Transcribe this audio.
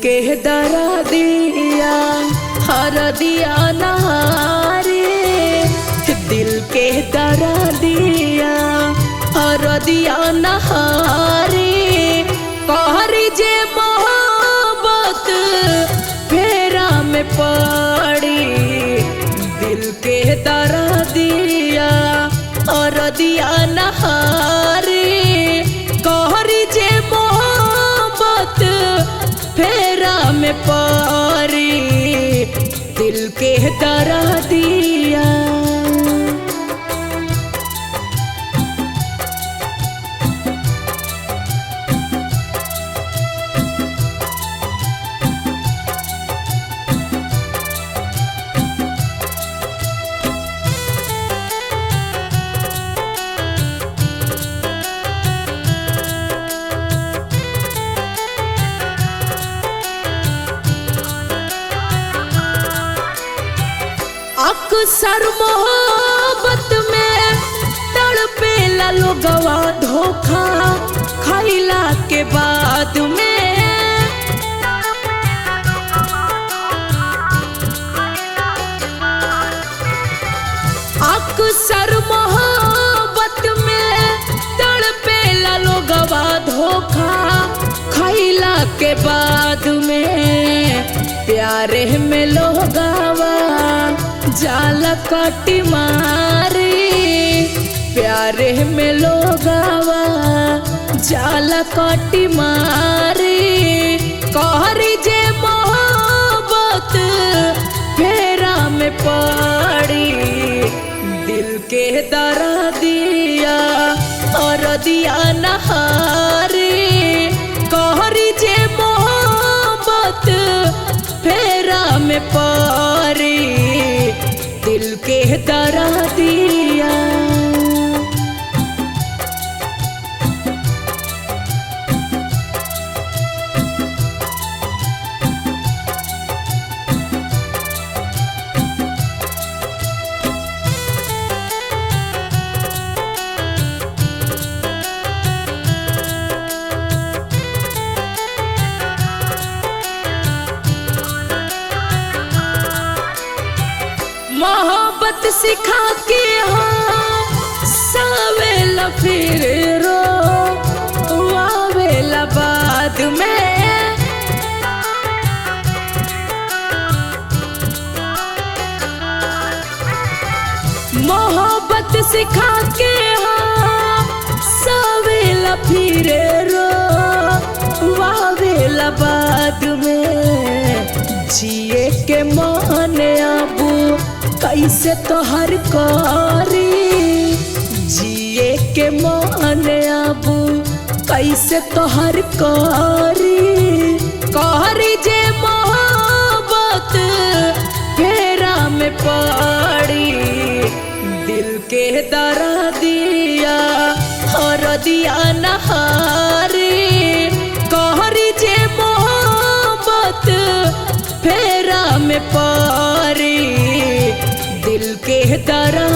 के दरा दिया हर दिया नहारे, दिल के दरा दिया हर दिया नहारे। कहरी जे मोहब्बत फेरा में पड़ी, दिल के दरा दिया और दिया नहारे। कहरी जे मोहब्बत फेरा में पड़ी, दिल के दरा दिया। अक्सर मोहब्बत में तड़पेला लोगवा धोखा खैला के बाद में। अक्सर मोहब्बत में तड़पेला लोगवा धोखा खैला के बाद में। प्यारे में लोगवा जाला कटी मारी, प्यारे में लोगवा जाला कटी मारी। कहरी जे मोहब्बत फेरा में पड़ी, दिल के दरा दिया और दिया नहारे। कहरी जे मोहब्बत फेरा में पड़ी, दिल के दरा दिया। मोहब्बत सिखा के सावेला फिर रो आवेला बाद में। मोहब्बत सिखा के सावेला फिर रो आवेला बाद में। जिए के मन आबू कैसे तोहर करी, जिए के मन आबू कैसे तोहर करी। कहरी जे मोहब्बत फेरा में पड़ी, दिल के दरा दिया और दिया नहारे। कहरी जे मोहब्बत फेरा में पड़ी, दिल के दरा